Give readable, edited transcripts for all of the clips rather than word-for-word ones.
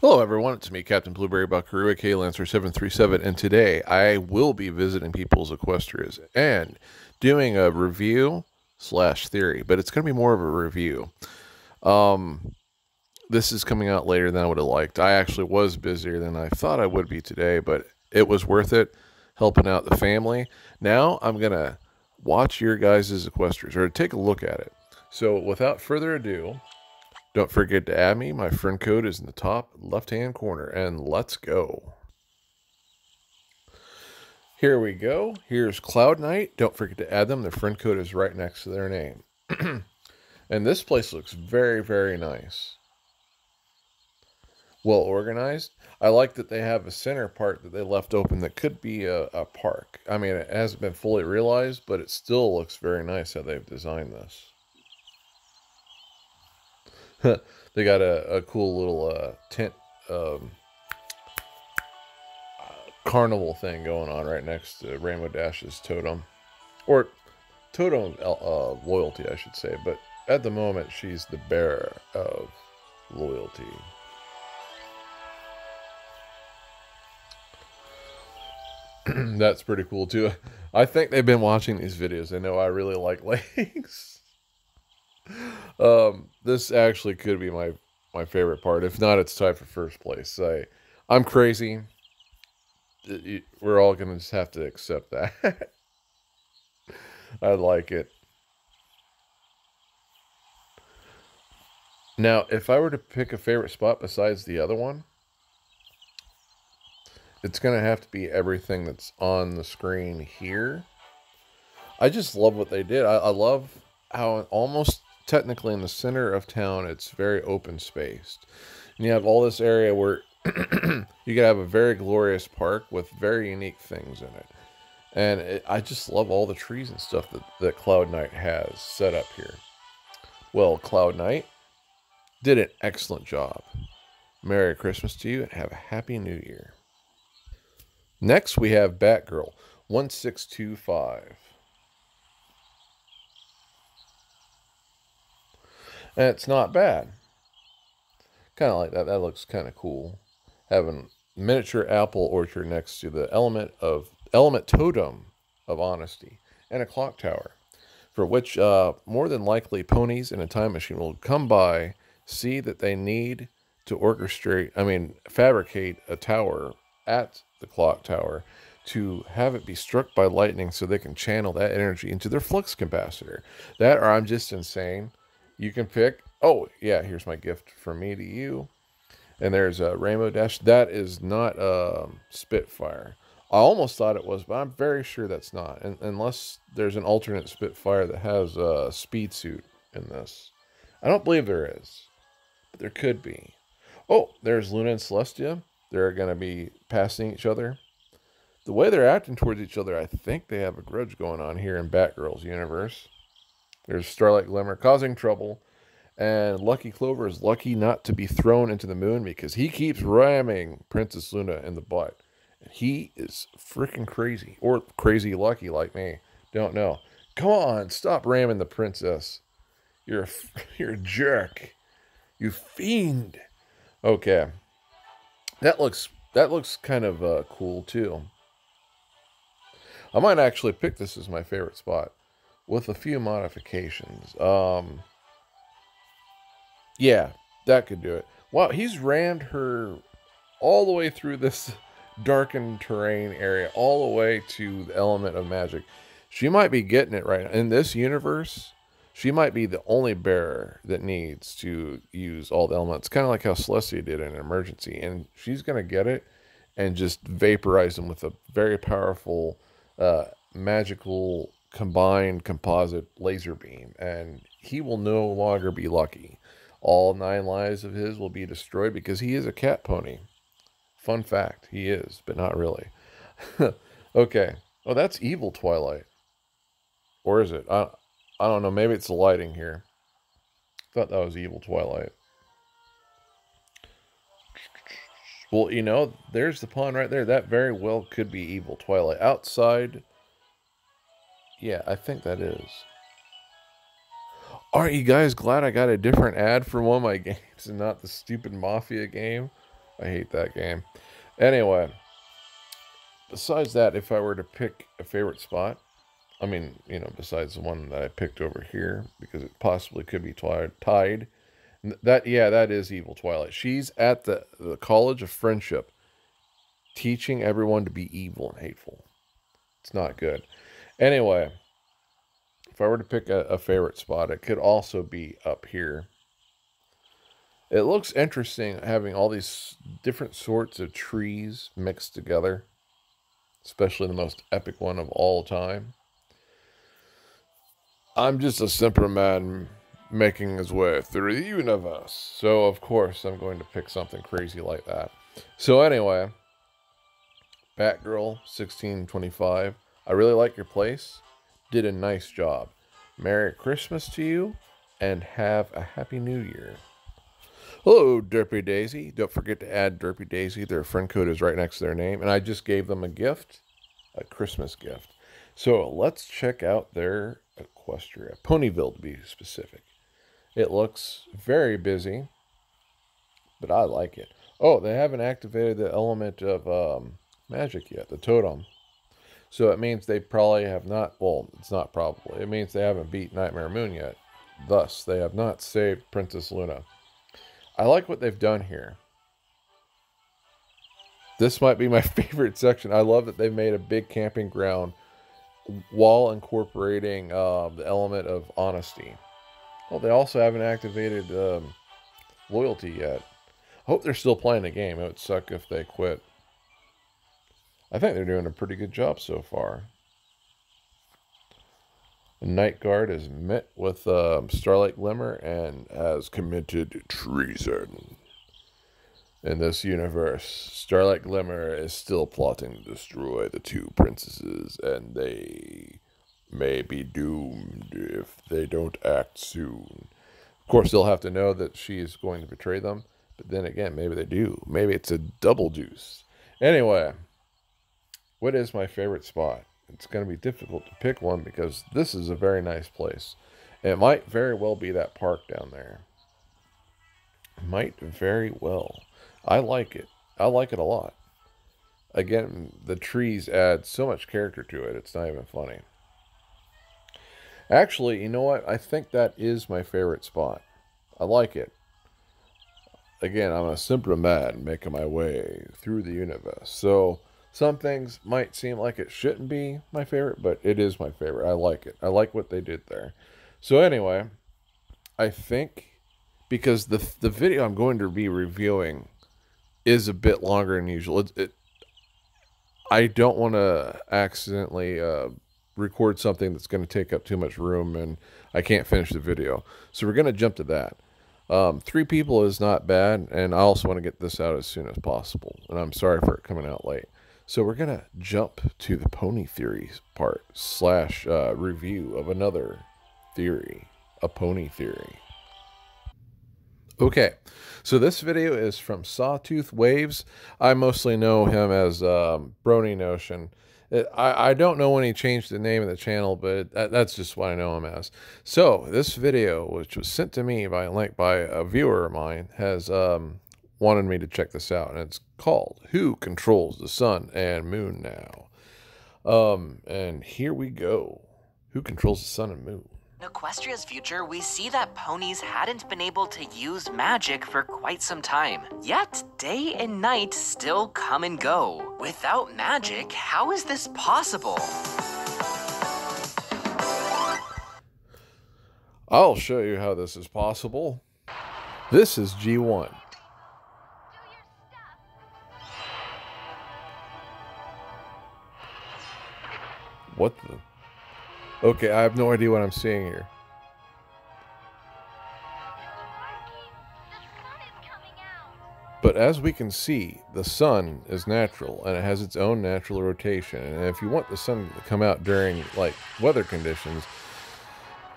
Hello, everyone. It's me, Captain Blueberry Buckaroo, aka Lancer737, and today I will be visiting People's Equestria and doing a review slash theory, but it's going to be more of a review. Um, this is coming out later than I would have liked. I actually was busier than I thought I would be today, but it was worth it helping out the family. Now I'm going to watch your guys' Equestria, or take a look at it. So without further ado, don't forget to add me. My friend code is in the top left-hand corner, and let's go. Here we go. Here's Cloud Knight. Don't forget to add them. Their friend code is right next to their name. And this place looks very, very nice. Well organized. I like that they have a center part that they left open that could be a park. I mean, it hasn't been fully realized, but it still looks very nice how they've designed this. They got a cool little tent carnival thing going on right next to Rainbow Dash's totem. Or totem loyalty, I should say. But at the moment, she's the bearer of loyalty. That's pretty cool, too. I think they've been watching these videos. They know I really like legs. This actually could be my favorite part. If not, it's tied for first place. I'm crazy. We're all gonna just have to accept that. I like it. Now, if I were to pick a favorite spot besides the other one, it's gonna have to be everything that's on the screen here. I just love what they did. I love how almost technically in the center of town, it's very open spaced. And you have all this area where you could have a very glorious park with very unique things in it. And I just love all the trees and stuff that Cloud Knight has set up here. Well, Cloud Knight did an excellent job. Merry Christmas to you and have a Happy New Year. Next, we have Batgirl 1625. And it's not bad. Kind of like that. That looks kind of cool. Having miniature apple orchard next to the element totem of honesty and a clock tower, for which more than likely ponies in a time machine will come by, see that they need to fabricate a tower at the clock tower to have it be struck by lightning so they can channel that energy into their flux capacitor. That, or I'm just insane. You can pick, oh, yeah, here's my gift from me to you. And there's a Rainbow Dash. That is not Spitfire. I almost thought it was, but I'm very sure that's not. Unless there's an alternate Spitfire that has a speed suit in this. I don't believe there is, but there could be. Oh, there's Luna and Celestia. They're going to be passing each other. The way they're acting towards each other, I think they have a grudge going on here in Batgirl's universe. There's Starlight Glimmer causing trouble. And Lucky Clover is lucky not to be thrown into the moon because he keeps ramming Princess Luna in the butt. And he is freaking crazy. Or crazy lucky like me. Don't know. Come on, stop ramming the princess. You're a jerk. You fiend. Okay. That looks kind of cool too. I might actually pick this as my favorite spot with a few modifications. Yeah, that could do it. Wow, he's rammed her all the way through this darkened terrain area, all the way to the element of magic. She might be getting it right now. In this universe, she might be the only bearer that needs to use all the elements. Kind of like how Celestia did in an emergency. And she's going to get it and just vaporize them with a very powerful, magical, combined composite laser beam. And he will no longer be lucky. All 9 lives of his will be destroyed because he is a cat pony. Fun fact, he is, but not really. Okay. Oh, that's evil Twilight. Or is it? I don't know. Maybe it's the lighting here. Thought that was evil Twilight. Well, there's the pond right there. That very well could be evil Twilight. Outside, yeah, I think that is. Aren't you guys glad I got a different ad for one of my games and not the stupid Mafia game? I hate that game. Anyway, besides that, if I were to pick a favorite spot, I mean, you know, besides the one that I picked over here, because it possibly could be tied. That, yeah, that is evil Twilight. She's at the College of Friendship, teaching everyone to be evil and hateful. It's not good. Anyway, if I were to pick a favorite spot, it could also be up here. It looks interesting having all these different sorts of trees mixed together, especially the most epic one of all time. I'm just a simple man making his way through the universe. So, of course, I'm going to pick something crazy like that. So, anyway, Batgirl 1625, I really like your place. Did a nice job. Merry Christmas to you, and have a Happy New Year. Hello, Derpy Daisy. Don't forget to add Derpy Daisy. Their friend code is right next to their name. And I just gave them a gift, a Christmas gift. So let's check out their Equestria. Ponyville, to be specific. It looks very busy, but I like it. Oh, they haven't activated the element of magic yet, the totem. So it means they probably have not, well, it's not probably. It means they haven't beat Nightmare Moon yet. Thus, they have not saved Princess Luna. I like what they've done here. This might be my favorite section. I love that they've made a big camping ground while incorporating the element of honesty. Well, they also haven't activated loyalty yet. I hope they're still playing the game. It would suck if they quit. I think they're doing a pretty good job so far. The Night Guard has met with Starlight Glimmer and has committed treason. In this universe, Starlight Glimmer is still plotting to destroy the two princesses, and they may be doomed if they don't act soon. Of course, they'll have to know that she is going to betray them, but then again, maybe they do. Maybe it's a double deuce. Anyway, what is my favorite spot? It's going to be difficult to pick one because this is a very nice place. It might very well be that park down there. Might very well. I like it. I like it a lot. Again, the trees add so much character to it, it's not even funny. Actually, you know what? I think that is my favorite spot. I like it. Again, I'm a simple man making my way through the universe. So some things might seem like it shouldn't be my favorite, but it is my favorite. I like it. I like what they did there. So anyway, I think because the video I'm going to be reviewing is a bit longer than usual. I don't want to accidentally record something that's going to take up too much room and I can't finish the video. So we're going to jump to that. 3 people is not bad, and I also want to get this out as soon as possible. And I'm sorry for it coming out late. So we're going to jump to the pony theories part / review of another theory, a pony theory. Okay, so this video is from Sawtooth Waves. I mostly know him as Brony Notion. I don't know when he changed the name of the channel, but that's just what I know him as. So this video, which was sent to me by a viewer of mine, has wanted me to check this out, and it's called "Who Controls the Sun and Moon Now?" And here we go. Who controls the sun and moon? In Equestria's future, we see that ponies hadn't been able to use magic for quite some time. Yet, day and night still come and go. Without magic, how is this possible? I'll show you how this is possible. This is G1. What the? Okay, I have no idea what I'm seeing here. But as we can see, the sun is natural, and it has its own natural rotation. And if you want the sun to come out during, like, weather conditions,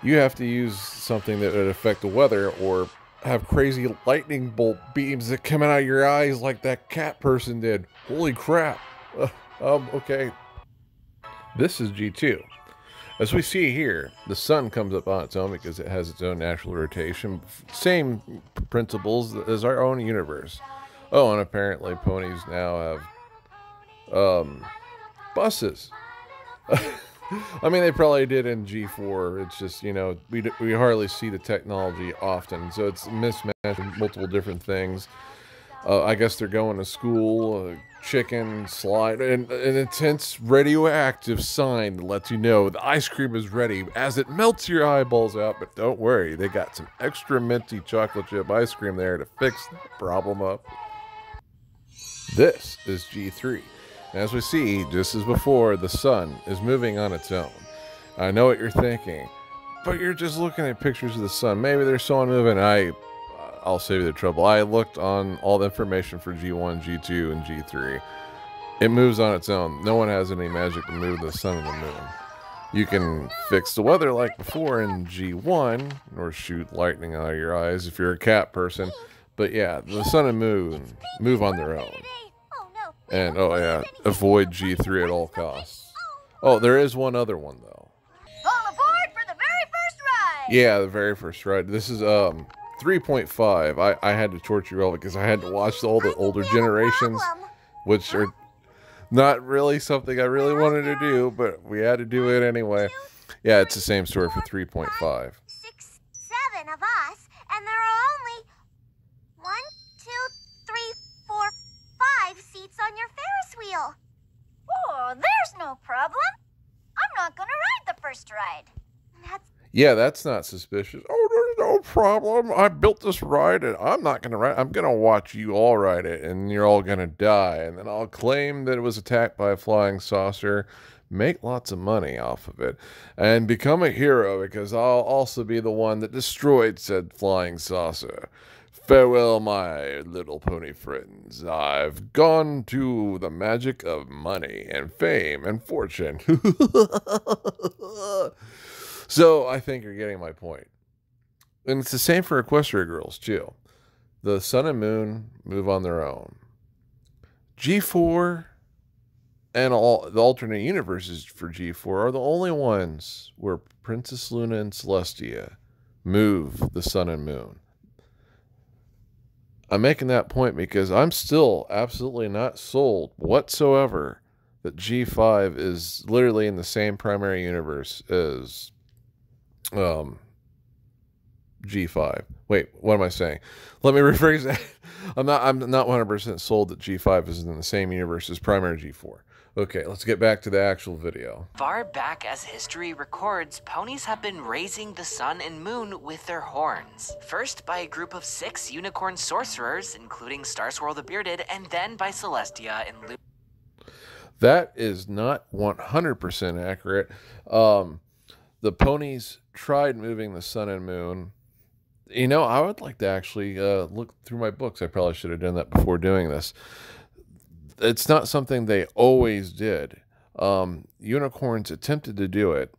you have to use something that would affect the weather, or have crazy lightning bolt beams that come out of your eyes like that cat person did. Holy crap. Okay. This is G2. As we see here, the sun comes up on its own because it has its own natural rotation. Same principles as our own universe. Oh, and apparently ponies now have buses. I mean, they probably did in G4. It's just, you know, we hardly see the technology often, so it's a mismatch of multiple different things. I guess they're going to school, chicken, slide, and an intense radioactive sign that lets you know the ice cream is ready as it melts your eyeballs out. But don't worry, they got some extra minty chocolate chip ice cream there to fix that problem up. This is G3. And as we see, just as before, the sun is moving on its own. I know what you're thinking, but you're just looking at pictures of the sun. Maybe there's someone moving. I'll save you the trouble. I looked on all the information for G1, G2, and G3. It moves on its own. No one has any magic to move the sun and the moon. You can fix the weather like before in G1, or shoot lightning out of your eyes if you're a cat person. But yeah, the sun and moon move on their own. And, oh yeah, avoid G3 at all costs. Oh, there is one other one, though. All aboard for the very first ride! Yeah, the very first ride. This is, 3.5. I had to torture you all because I had to watch all the older generations, which are not really something I really wanted to do, but we had to do it anyway. Yeah, it's the same story for 3.5. 6, 7 of us, and there are only 1, 2, 3, 4, 5 seats on your Ferris wheel. Oh, there's no problem. I'm not gonna ride the first ride. That's not suspicious. Oh, there's no problem. I built this ride, and I'm not going to ride. I'm going to watch you all ride it, and you're all going to die. And then I'll claim that it was attacked by a flying saucer, make lots of money off of it, and become a hero because I'll also be the one that destroyed said flying saucer. Farewell, my little pony friends. I've gone to the magic of money and fame and fortune. So I think you're getting my point. And it's the same for Equestria girls, too. The sun and moon move on their own. G4 and all the alternate universes for G4 are the only ones where Princess Luna and Celestia move the sun and moon. I'm making that point because I'm still absolutely not sold whatsoever that G5 is literally in the same primary universe as G5. Wait, what am I saying? Let me rephrase that. I'm not 100% sold that G5 is in the same universe as primary G4. Okay, let's get back to the actual video. Far back as history records, ponies have been raising the sun and moon with their horns. First by a group of 6 unicorn sorcerers, including Starswirl the Bearded, and then by Celestia and Luna. That is not 100% accurate. The ponies tried moving the sun and moon. You know, I would like to actually look through my books. I probably should have done that before doing this. It's not something they always did. Unicorns attempted to do it,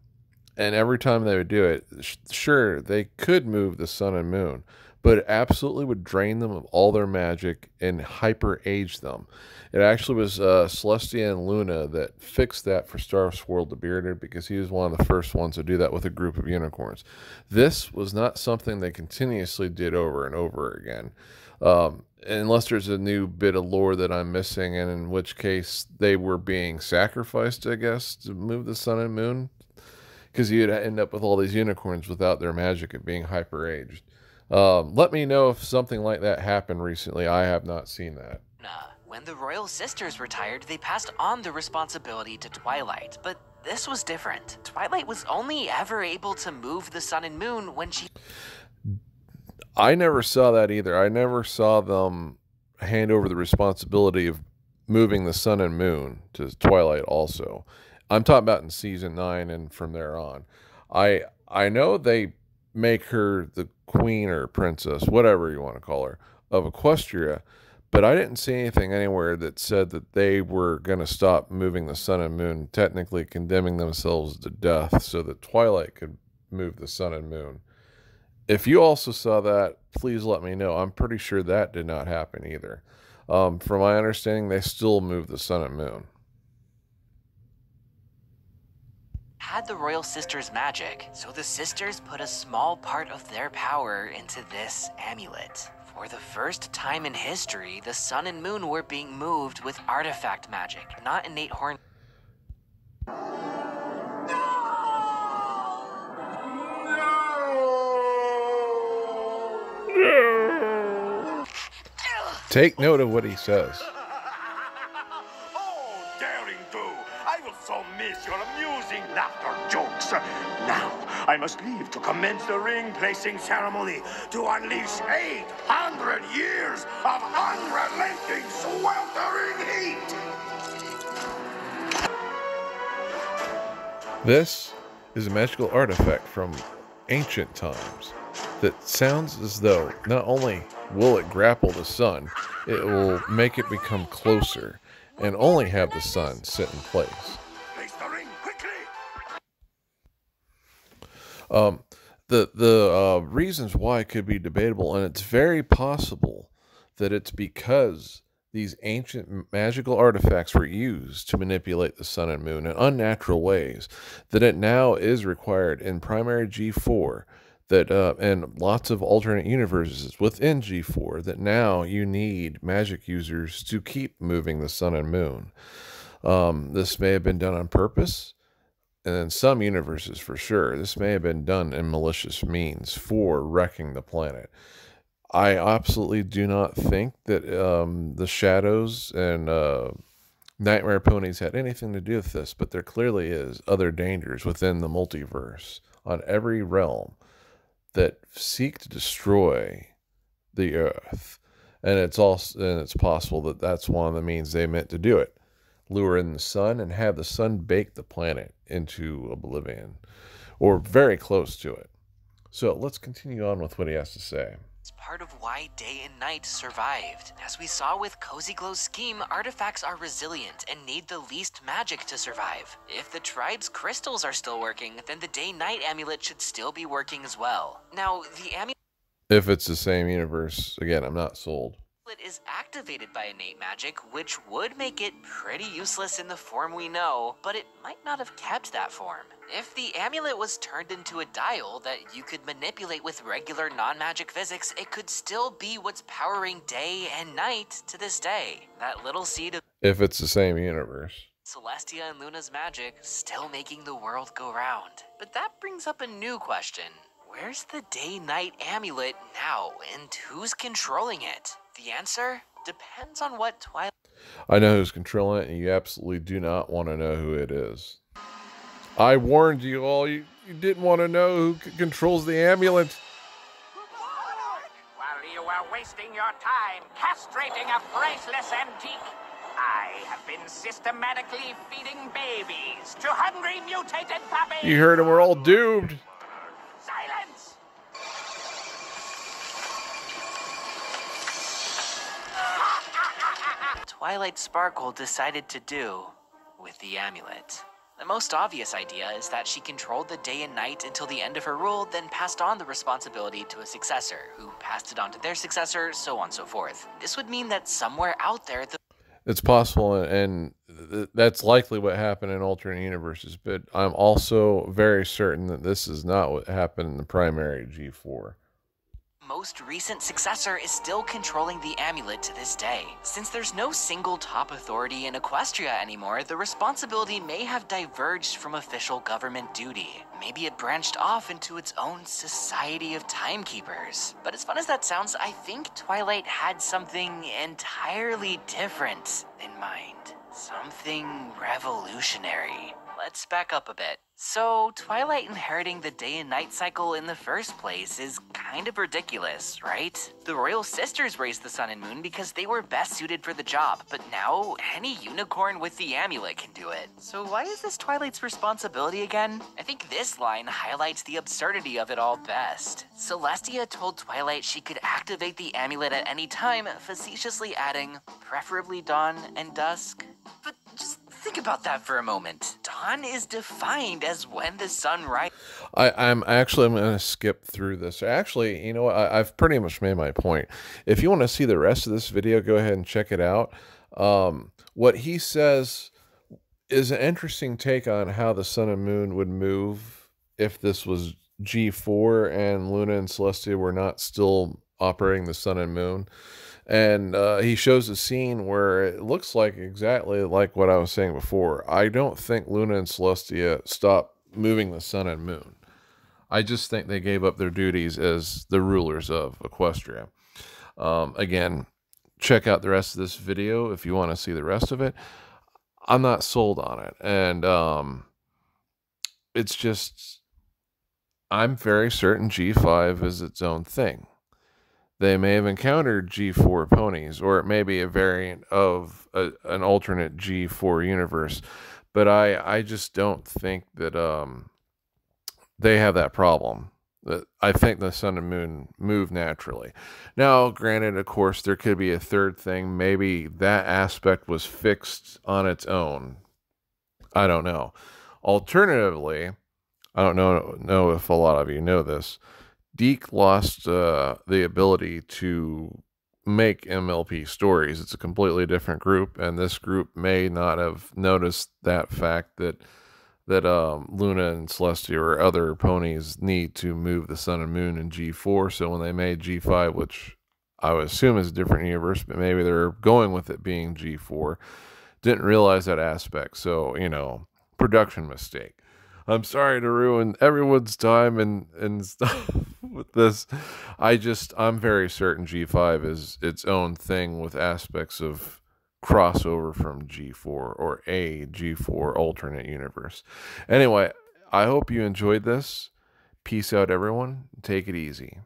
and every time they would do it, sure, they could move the sun and moon, but it absolutely would drain them of all their magic and hyper-age them. It actually was Celestia and Luna that fixed that for Starswirl the Bearded because he was one of the first ones to do that with a group of unicorns. This was not something they continuously did over and over again. Unless there's a new bit of lore that I'm missing, and in which case they were being sacrificed, I guess, to move the sun and moon. Because you'd end up with all these unicorns without their magic of being hyper-aged. Let me know if something like that happened recently. I have not seen that. When the royal sisters retired, they passed on the responsibility to Twilight, but this was different. Twilight was only ever able to move the sun and moon when she... I never saw that either. I never saw them hand over the responsibility of moving the sun and moon to Twilight also. I'm talking about in season 9 and from there on. I know they make her the queen or princess, whatever you want to call her, of Equestria, but I didn't see anything anywhere that said that they were going to stop moving the sun and moon, technically condemning themselves to death so that Twilight could move the sun and moon. If you also saw that, please let me know. I'm pretty sure that did not happen either. From my understanding, they still move the sun and moon. Had the royal sisters' magic, so the sisters put a small part of their power into this amulet. For the first time in history, the sun and moon were being moved with artifact magic, not innate horn. Take note of what he says. Oh, daring do! I will so miss your amusing laughter jokes. Now, I must leave to commence the ring-placing ceremony to unleash 800 years of unrelenting sweltering heat! This is a magical artifact from ancient times that sounds as though not only will it grapple the sun, it will make it become closer and only have the sun sit in place. Place the ring quickly! The reasons why could be debatable, and it's very possible that it's because these ancient magical artifacts were used to manipulate the sun and moon in unnatural ways, that it now is required in primary G4, that and lots of alternate universes within G4, that now you need magic users to keep moving the sun and moon. This may have been done on purpose, and in some universes for sure, this may have been done in malicious means for wrecking the planet. I absolutely do not think that the Shadows and Nightmare Ponies had anything to do with this, but there clearly is other dangers within the multiverse on every realm that seek to destroy the Earth, and it's possible that that's one of the means they meant to do it: lure in the sun and have the sun bake the planet into oblivion, or very close to it. So let's continue on with what he has to say. It's part of why Day and Night survived. As we saw with Cozy Glow's scheme, artifacts are resilient and need the least magic to survive. If the tribe's crystals are still working, then the Day-Night amulet should still be working as well. Now, the amulet If it's the same universe, again, I'm not sold. is activated by innate magic, which would make it pretty useless in the form we know, but it might not have kept that form. If the amulet was turned into a dial that you could manipulate with regular non-magic physics, it could still be what's powering Day and Night to this day. That little seed of If it's the same universe. Celestia and Luna's magic still making the world go round. But that brings up a new question. Where's the Day-Night amulet now, and who's controlling it? The answer depends on what Twilight... I know who's controlling it, and you absolutely do not want to know who it is. I warned you all. You didn't want to know who controls the amulet. While you were wasting your time castrating a priceless antique, I have been systematically feeding babies to hungry mutated puppies. You heard him. We're all doomed. Silence! Twilight Sparkle decided to do with the amulet. The most obvious idea is that she controlled the Day and Night until the end of her rule, then passed on the responsibility to a successor, who passed it on to their successor, so on and so forth. This would mean that somewhere out there, It's possible, and that's likely what happened in alternate universes, but I'm also very certain that this is not what happened in the primary G4. most recent successor is still controlling the amulet to this day. Since there's no single top authority in Equestria anymore, the responsibility may have diverged from official government duty. Maybe it branched off into its own society of timekeepers. But as fun as that sounds, I think Twilight had something entirely different in mind. Something revolutionary. Let's back up a bit. So, Twilight inheriting the day and night cycle in the first place is kind of ridiculous, right? The Royal Sisters raised the sun and moon because they were best suited for the job, but now any unicorn with the amulet can do it. So why is this Twilight's responsibility again? I think this line highlights the absurdity of it all best. Celestia told Twilight she could activate the amulet at any time, facetiously adding, preferably dawn and dusk. But just think about that for a moment. Dawn is defined as when the sun rises. I'm going to skip through this. Actually, you know what? I've pretty much made my point. If you want to see the rest of this video, go ahead and check it out. What he says is an interesting take on how the sun and moon would move if this was G4 and Luna and Celestia were not still operating the sun and moon. And he shows a scene where it looks like exactly like what I was saying before. I don't think Luna and Celestia stopped moving the sun and moon. I just think they gave up their duties as the rulers of Equestria. Again, check out the rest of this video if you want to see the rest of it. I'm not sold on it. And it's just, I'm very certain G5 is its own thing. They may have encountered G4 ponies, or it may be a variant of an alternate G4 universe. But I just don't think that they have that problem. I think the sun and moon move naturally. Now, granted, of course, there could be a third thing. Maybe that aspect was fixed on its own. I don't know. Alternatively, I don't know if a lot of you know this, Deke lost the ability to make MLP stories. It's a completely different group, and this group may not have noticed that fact that Luna and Celestia or other ponies need to move the sun and moon in G4. So when they made G5, which I would assume is a different universe, but maybe they're going with it being G4, didn't realize that aspect. So, production mistake. I'm sorry to ruin everyone's time and stuff with this. I'm very certain G5 is its own thing with aspects of crossover from G4 or a G4 alternate universe. Anyway, I hope you enjoyed this. Peace out, everyone. Take it easy.